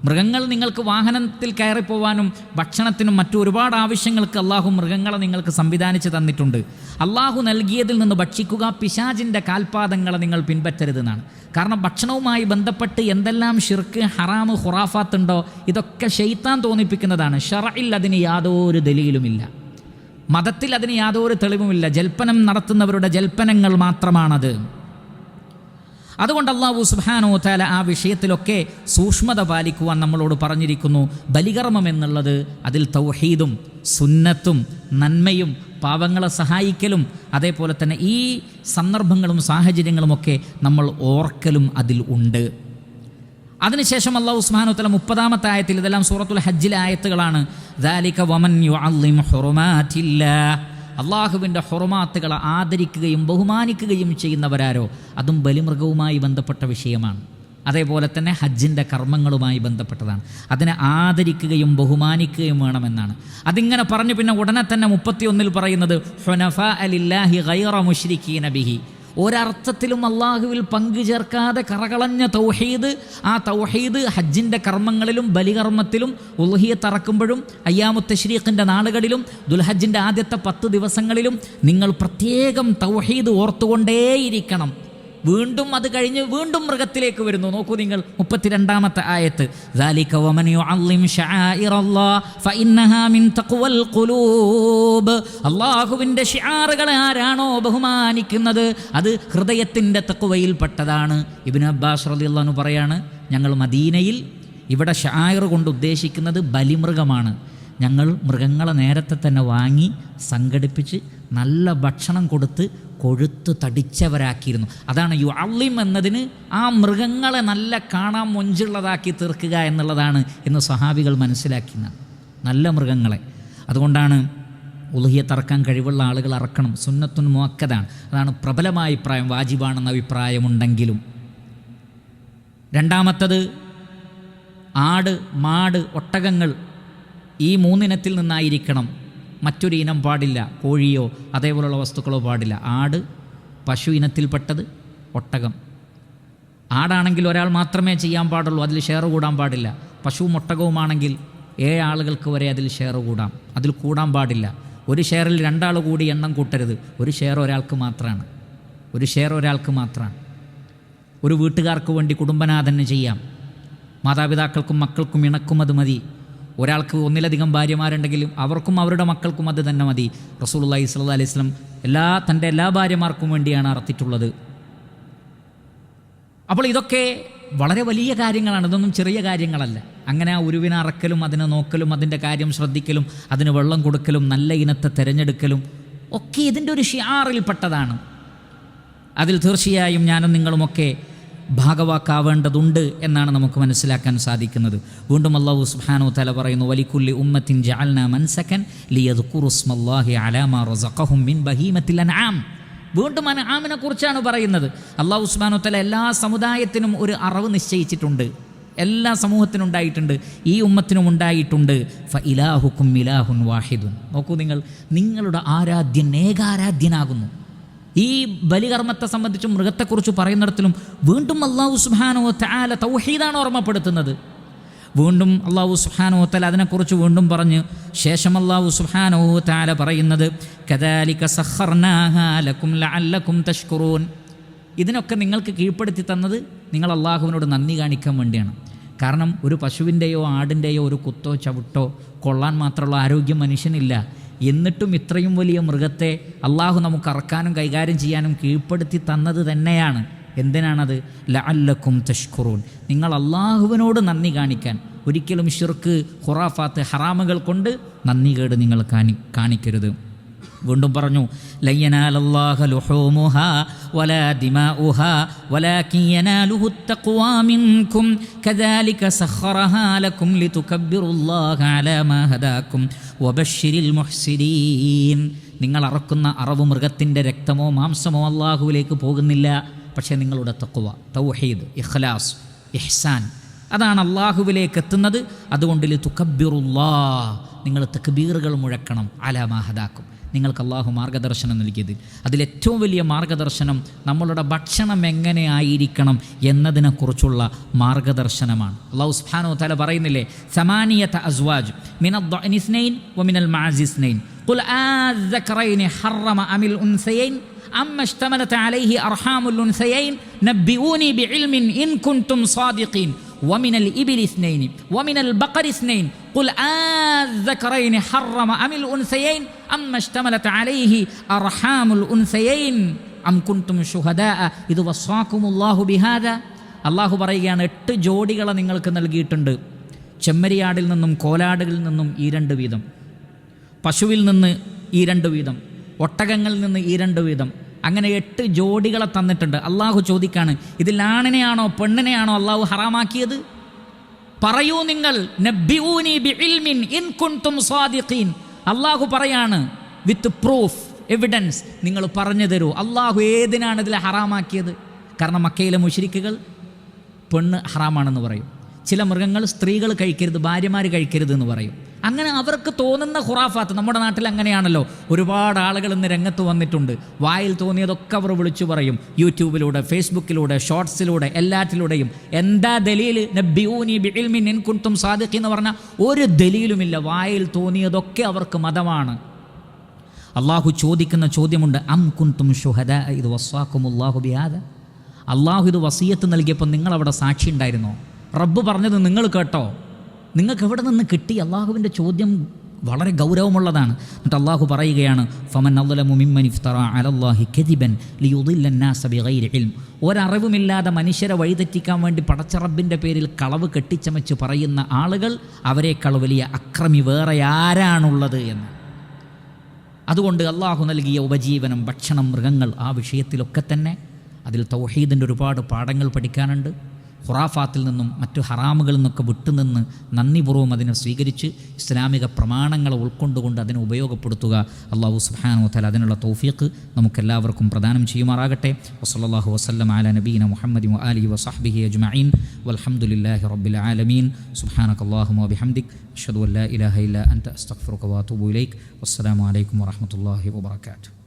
മൃഗങ്ങൾ നിങ്ങൾക്ക് വാഹനത്തിൽ കയറിപ്പോവാനും ഭക്ഷണത്തിനും മറ്റു ഒരുപാട് ആവശ്യങ്ങൾക്ക് അള്ളാഹു മൃഗങ്ങളെ നിങ്ങൾക്ക് സംവിധാനിച്ച് തന്നിട്ടുണ്ട്. അള്ളാഹു നൽകിയതിൽ നിന്ന് ഭക്ഷിക്കുക, പിശാചിൻ്റെ കാൽപാദങ്ങളെ നിങ്ങൾ പിൻപറ്റരുതെന്നാണ്. കാരണം ഭക്ഷണവുമായി ബന്ധപ്പെട്ട് എന്തെല്ലാം ഷിർക്ക്, ഹറാമ്, ഖുറാഫാത്തുണ്ടോ ഇതൊക്കെ ശൈത്താൻ തോന്നിപ്പിക്കുന്നതാണ്. ശറഇൽ അതിന് യാതൊരു ദലീലുമില്ല, മതത്തിൽ അതിന് യാതൊരു തെളിവുമില്ല. ജൽപ്പനം നടത്തുന്നവരുടെ ജൽപ്പനങ്ങൾ മാത്രമാണത്. അതുകൊണ്ട് അല്ലാഹു സുബ്ഹാനഹു വ തആല ആ വിഷയത്തിലൊക്കെ സൂക്ഷ്മത പാലിക്കുവാൻ നമ്മളോട് പറഞ്ഞിരിക്കുന്നു. ബലികർമ്മം എന്നുള്ളത് അതിൽ തൗഹീദും സുന്നത്തും നന്മയും പാവങ്ങളെ സഹായിക്കലും അതേപോലെ തന്നെ ഈ സന്ദർഭങ്ങളും സാഹചര്യങ്ങളുമൊക്കെ നമ്മൾ ഓർക്കലും അതിൽ ഉണ്ട്. അതിനുശേഷം അല്ലാഹു സുബ്ഹാനഹു വ തആല 30-ാമത്തെ ആയത്തിൽ, ഇതെല്ലാം സൂറത്തുൽ ഹജ്ജിലെ ആയത്തുകളാണ്, ദാലിക വമൻ യുഅല്ലിം ഹുറുമാതില്ലാഹ്, അള്ളാഹുവിൻ്റെ ഹുറുമാത്തുകളെ ആദരിക്കുകയും ബഹുമാനിക്കുകയും ചെയ്യുന്നവരാരോ, അതും ബലിമൃഗവുമായി ബന്ധപ്പെട്ട വിഷയമാണ്. അതേപോലെ തന്നെ ഹജ്ജിൻ്റെ കർമ്മങ്ങളുമായി ബന്ധപ്പെട്ടതാണ്. അതിനെ ആദരിക്കുകയും ബഹുമാനിക്കുകയും വേണമെന്നാണ്. അതിങ്ങനെ പറഞ്ഞു പിന്നെ ഉടനെ തന്നെ 31-ൽ പറയുന്നത് ഹുനഫാ ലില്ലാഹി ഗൈറ മുശ്രിക്കീന ബിഹി, ഒരർത്ഥത്തിലും അള്ളാഹുവിൽ പങ്കു ചേർക്കാതെ കറകളഞ്ഞ തൗഹീദ്. ആ തൗഹീദ് ഹജ്ജിൻ്റെ കർമ്മങ്ങളിലും ബലികർമ്മത്തിലും ഉളുഹിയത്ത് അറക്കുമ്പോഴും അയ്യാമു തശ്രീഖിൻ്റെ നാളുകളിലും ദുൽഹജ്ജിൻ്റെ ആദ്യത്തെ 10 ദിവസങ്ങളിലും നിങ്ങൾ പ്രത്യേകം തൗഹീദ് ഓർത്തുകൊണ്ടേയിരിക്കണം. വീണ്ടും അത് കഴിഞ്ഞ് വീണ്ടും മൃഗത്തിലേക്ക് വരുന്നു. നോക്കൂ നിങ്ങൾ 32-ാമത്തെ ആയത്ത്, ദാലിക വമൻ യുഅല്ലിം ശആഇറല്ലാഹ് ഫഇന്നഹാ മിൻ തഖ്വൽ ഖുലൂബ്, അല്ലാഹുവിൻ്റെ ശിആറുകളെ ആരാണോ ബഹുമാനിക്കുന്നത് അത് ഹൃദയത്തിൻ്റെ തഖ്വയിൽപ്പെട്ടതാണ്. ഇബ്നു അബ്ബാസ് റളിയല്ലാഹു അൻഹു പറയാണ്, ഞങ്ങൾ മദീനയിൽ ഇവിടെ ഷായർ കൊണ്ട് ഉദ്ദേശിക്കുന്നത് ബലിമൃഗമാണ്. ഞങ്ങൾ മൃഗങ്ങളെ നേരത്തെ തന്നെ വാങ്ങി സംഘടിപ്പിച്ച് നല്ല ഭക്ഷണം കൊടുത്ത് കൊഴുത്ത് തടിച്ചവരാക്കിയിരുന്നു. അതാണ് യുഅള്ളിം എന്നതിന് ആ മൃഗങ്ങളെ നല്ല കാണാൻ മൊഞ്ചുള്ളതാക്കി തീർക്കുക എന്നുള്ളതാണ് എന്ന് സ്വഹാബികൾ മനസ്സിലാക്കുന്നത്, നല്ല മൃഗങ്ങളെ. അതുകൊണ്ടാണ് ഉളുഹിയത്ത് അറക്കാൻ കഴിവുള്ള ആളുകൾ അറക്കണം. സുന്നത്തുൻ മുഅക്കദാണ്. അതാണ് പ്രബലമായ അഭിപ്രായം. വാജിബാണെന്ന അഭിപ്രായമുണ്ടെങ്കിലും. രണ്ടാമത്തത് ആട്, മാട്, ഒട്ടകങ്ങൾ ഈ മൂന്നിനത്തിൽ നിന്നായിരിക്കണം. മറ്റൊരു ഇനം പാടില്ല. കോഴിയോ അതേപോലുള്ള വസ്തുക്കളോ പാടില്ല. ആട് പശു ഇനത്തിൽപ്പെട്ടത്, ഒട്ടകം. ആടാണെങ്കിൽ ഒരാൾ മാത്രമേ ചെയ്യാൻ പാടുള്ളൂ, അതിൽ ഷെയർ കൂടാൻ പാടില്ല. പശുവും ഒട്ടകവുമാണെങ്കിൽ 7 ആളുകൾക്ക് വരെ അതിൽ ഷെയർ കൂടാം, അതിൽ കൂടാൻ പാടില്ല. ഒരു ഷെയറിൽ 2 ആൾ കൂടി എണ്ണം കൂട്ടരുത്. ഒരു ഷെയർ ഒരാൾക്ക് മാത്രമാണ്. ഒരു ഷെയർ ഒരാൾക്ക് മാത്രമാണ്. ഒരു വീട്ടുകാർക്ക് വേണ്ടി കുടുംബനാഥന് ചെയ്യാം. മാതാപിതാക്കൾക്കും മക്കൾക്കും ഇണക്കും അത് മതി. ഒരാൾക്ക് ഒന്നിലധികം ഭാര്യമാരുണ്ടെങ്കിലും അവർക്കും അവരുടെ മക്കൾക്കും അത് തന്നെ മതി. റസൂലുള്ളാഹി സ്വല്ലല്ലാഹു അലൈഹി വസല്ലം തൻ്റെ എല്ലാ ഭാര്യമാർക്കും വേണ്ടിയാണ് അറത്തിട്ടുള്ളത്. അപ്പോൾ ഇതൊക്കെ വളരെ വലിയ കാര്യങ്ങളാണ്, ഇതൊന്നും ചെറിയ കാര്യങ്ങളല്ല. അങ്ങനെ ആ ഉരുവിനെ അറക്കലും അതിനെ നോക്കലും അതിൻ്റെ കാര്യം ശ്രദ്ധിക്കലും അതിന് വെള്ളം കൊടുക്കലും നല്ല ഇനത്തെ തിരഞ്ഞെടുക്കലും ഒക്കെ ഇതിൻ്റെ ഒരു ഷിആറിൽപ്പെട്ടതാണ്. അതിൽ തീർച്ചയായും ഞാനും നിങ്ങളുമൊക്കെ ഭാഗവാക്കാവേണ്ടതുണ്ട് എന്നാണ് നമുക്ക് മനസ്സിലാക്കാൻ സാധിക്കുന്നത്. വീണ്ടും അല്ലാഹു സുബ്ഹാനഹു വ തആല പറയുന്നു, വലികുല്ലി ഉമ്മത്തിൻ ജഅൽനാ മൻസകൻ ലിയദ്കുറു സ്മല്ലാഹി അലാ മാ റസഖഹും മിൻ ബഹീമത്തിൽ അൻആം. വീണ്ടും അൻആമിനെ കുറിച്ചാണ് പറയുന്നത്. അല്ലാഹു സുബ്ഹാനഹു വ തആല എല്ലാ സമുദായത്തിനും ഒരു അറവ് നിശ്ചയിച്ചിട്ടുണ്ട്. എല്ലാ സമൂഹത്തിനും ഉണ്ടായിട്ടുണ്ട്, ഈ ഉമ്മത്തിനും ഉണ്ടായിട്ടുണ്ട്. ഫഇലാഹുക്കും ഇലാഹുൻ വാഹിദുൻ. നോക്കൂ, നിങ്ങളുടെ ആരാധ്യൻ ഏകാരാധ്യനാകുന്നു. ഈ ബലികർമ്മത്തെ സംബന്ധിച്ചും മൃഗത്തെക്കുറിച്ച് പറയുന്നിടത്തിലും വീണ്ടും അല്ലാഹു സുബ്ഹാനഹു വ തആല തൗഹീദാണ് ഓർമ്മപ്പെടുത്തുന്നത്. വീണ്ടും അല്ലാഹു സുബ്ഹാനഹു വ തആല അതിനെക്കുറിച്ച് വീണ്ടും പറഞ്ഞ് ശേഷം അല്ലാഹു സുബ്ഹാനഹു വ തആല പറയുന്നത്, കദാലിക സഖർനാഹാ ലക്കും ലഅല്ലക്കും തഷ്കുറൂൻ. ഇതിനൊക്കെ നിങ്ങൾക്ക് കീഴ്പ്പെടുത്തി തന്നത് നിങ്ങൾ അള്ളാഹുവിനോട് നന്ദി കാണിക്കാൻ വേണ്ടിയാണ്. കാരണം ഒരു പശുവിൻ്റെയോ ആടിൻ്റെയോ ഒരു കുത്തോ ചവിട്ടോ കൊള്ളാൻ മാത്രമുള്ള ആരോഗ്യം മനുഷ്യനില്ല. എന്നിട്ടും ഇത്രയും വലിയ മൃഗത്തെ അള്ളാഹു നമുക്ക് അറക്കാനും കൈകാര്യം ചെയ്യാനും കീഴ്പ്പെടുത്തി തന്നത് തന്നെയാണ്. എന്തിനാണത്? ലഅല്ലക്കും തഷ്കുറൂൻ, നിങ്ങൾ അള്ളാഹുവിനോട് നന്ദി കാണിക്കാൻ. ഒരിക്കലും ശിർക്ക്, ഖുറാഫാത്ത്, ഹറാമുകൾ കൊണ്ട് നന്ദി കേട് നിങ്ങൾ കാണിക്കരുത്. വീണ്ടും പറഞ്ഞു, ലയ്യനാലല്ലാഹ ലുഹൂമുഹാ വലാ ദിമാഉഹാ വലാകിൻ യനാലുഹു തഖ്വാ മിൻകും കദാലിക സഖറഹാ ലക്കും ലിതുകബ്ബിറുല്ലാഹ അലാ മാ ഹദാകും വബശ്ശിരിൽ മുഹ്സിനീൻ. നിങ്ങൾ അറക്കുന്ന അറവ് മൃഗത്തിൻ്റെ രക്തമോ മാംസമോ അള്ളാഹുവിലേക്ക് പോകുന്നില്ല. പക്ഷേ നിങ്ങളുടെ തഖ്വ, തൗഹീദ്, ഇഖ്ലാസ്, ഇഹ്സാൻ, അതാണ് അള്ളാഹുവിലേക്ക് എത്തുന്നത്. അതുകൊണ്ട് ലിതുകബ്ബിറുല്ലാഹ്, നിങ്ങൾ തക്ബീറുകൾ മുഴക്കണം. അലാ മാ ഹദാകും, നിങ്ങൾക്ക് അള്ളാഹു മാർഗദർശനം നൽകിയത്. അതിലേറ്റവും വലിയ മാർഗദർശനം നമ്മളുടെ ഭക്ഷണം എങ്ങനെ ആയിരിക്കണം എന്നതിനെക്കുറിച്ചുള്ള മാർഗദർശനമാണ്. അള്ളാഹു സുബ്ഹാനഹു വ തആല പറയുന്നില്ലേ, സമാനിയത അസ്വാജ് മിനൽ ദഅനി ഇസ്നൈൻ വമിനൽ മഅസി ഇസ്നൈൻ ഖുൽ അസ്സകറൈനി ഹറമ അമിൽ ഉൻസയൈൻ അമ്മ ഇഷ്തമലത അലൈഹി അർഹാമുൽ ഉൻസയൈൻ നബ്ബിഊനി ബിഇൽമിൻ ഇൻ കുൻതും സാദിഖീൻ ومن الإبل اثنين ومن البقر اثنين قل الذكرين حرم أم الأنثيين أما اشتملت عليه أرحام الأنثيين أم كنتم شهداء إذ وصاكم الله بهذا. അള്ളാഹു പറയുകയാണ്, 8 ജോഡികളെ നിങ്ങൾക്ക് നൽകിയിട്ടുണ്ട്. ചെമ്മരിയാടിൽ നിന്നും കോലാടുകളിൽ നിന്നും ഈ 2 വീതം, പശുവിൽ നിന്ന് ഈ 2 വീതം, ഒട്ടകങ്ങളിൽ നിന്ന് ഈ 2 വീതം, അങ്ങനെ 8 ജോഡികളെ തന്നിട്ടുണ്ട്. അള്ളാഹു ചോദിക്കാണ്, ഇതിൽ ആണിനെയാണോ പെണ്ണിനെയാണോ അള്ളാഹു ഹറാമാക്കിയത്? പറയൂ നിങ്ങൾ, നബ്ബിഊനി ബിഇൽമിൻ ഇൻ കുൻതും സാദിഖീൻ. അള്ളാഹു പറയാണ് വിത്ത് പ്രൂഫ്, എവിഡൻസ്, നിങ്ങൾ പറഞ്ഞു തരൂ അള്ളാഹു ഏതിനാണ് ഇതിൽ ഹറാമാക്കിയത്. കാരണം മക്കയിലെ മുശ്രിക്കുകൾ പെണ്ണ് ഹറാമാണെന്ന് പറയും. ചില മൃഗങ്ങൾ സ്ത്രീകൾ കഴിക്കരുത്, ഭാര്യമാർ കഴിക്കരുത് എന്ന് പറയും. അങ്ങനെ അവർക്ക് തോന്നുന്ന ഖുറാഫാത്ത്. നമ്മുടെ നാട്ടിൽ അങ്ങനെയാണല്ലോ, ഒരുപാട് ആളുകൾ ഇന്ന് രംഗത്ത് വന്നിട്ടുണ്ട്. വായിൽ തോന്നിയതൊക്കെ അവർ വിളിച്ചു പറയും. യൂട്യൂബിലൂടെ, ഫേസ്ബുക്കിലൂടെ, ഷോർട്സിലൂടെ, എല്ലാറ്റിലൂടെയും. എന്താ ദലീൽ? നബ്ബിഊനി ബിഇൽമിൻ ഇൻ കുൻതും സാദിഖീൻ എന്ന് പറഞ്ഞാൽ ഒരു ദലീലുമില്ല. വായിൽ തോന്നിയതൊക്കെ അവർക്ക് മതമാണ്. അള്ളാഹു ചോദിക്കുന്ന ചോദ്യമുണ്ട്, അം കുൻതും ശുഹദാ ഇദ് വസ്സാകുമുല്ലാഹു ബിഹാദാ. അള്ളാഹു ഇത് വസിയത്ത് നൽകിയപ്പോൾ നിങ്ങളവിടെ സാക്ഷി ഉണ്ടായിരുന്നോ? റബ്ബ് പറഞ്ഞത് നിങ്ങൾ കേട്ടോ? നിങ്ങൾക്ക് എവിടെ നിന്ന് കിട്ടി? അള്ളാഹുവിൻ്റെ ചോദ്യം വളരെ ഗൗരവമുള്ളതാണ്. എന്നിട്ട് അള്ളാഹു പറയുകയാണ്, ഫമൻ അദ്ലമു മിമ്മൻ ഇഫ്തറ അലല്ലാഹി കദിബൻ ലിയുദില്ല അന്നാസ ബിഗൈരി ഇൽം. ഒരറിവുമില്ലാതെ മനുഷ്യരെ വഴിതെറ്റിക്കാൻ വേണ്ടി പടച്ച റബ്ബിൻ്റെ പേരിൽ കളവ് കെട്ടിച്ചമച്ച് പറയുന്ന ആളുകൾ അവരെക്കാൾ വലിയ അക്രമി വേറെ ആരാണുള്ളത് എന്ന്. അതുകൊണ്ട് അള്ളാഹു നൽകിയ ഉപജീവനം, ഭക്ഷണം, മൃഗങ്ങൾ, ആ വിഷയത്തിലൊക്കെ തന്നെ അതിൽ തൗഹീദിൻ്റെ ഒരുപാട് പാഠങ്ങൾ പഠിക്കാനുണ്ട്. ഖുറാഫാത്തിൽ നിന്നും മറ്റു ഹറാമുകളിൽ നിന്നൊക്കെ വിട്ടുനിന്ന് നന്ദിപൂർവ്വം അതിനെ സ്വീകരിച്ച് ഇസ്ലാമിക പ്രമാണങ്ങളെ ഉൾക്കൊണ്ടുകൊണ്ട് അതിനെ ഉപയോഗപ്പെടുത്തുക. അല്ലാഹു സുബ്ഹാനഹു വ തആല അതിനുള്ള തൗഫീഖ് നമുക്കെല്ലാവർക്കും പ്രദാനം ചെയ്യുമാറാകട്ടെ. വസല്ലല്ലാഹു വസല്ലം അലാ നബീന മുഹമ്മദി വആലിഹി വസഹ്ബിഹി അജ്മഈൻ വൽഹംദുലില്ലാഹി റബ്ബിൽ ആലമീൻ. സുബ്ഹാനകല്ലാഹുമ്മ വബിഹംദിക് അഷ്ഹദു അൻ ലാ ഇലാഹ ഇല്ലാ അൻത അസ്തഗ്ഫിറുക വഅതൂബു ഇലൈക്. വസ്സലാമു അലൈക്കും വറഹ്മത്തുള്ളാഹി വബറകാതുഹു.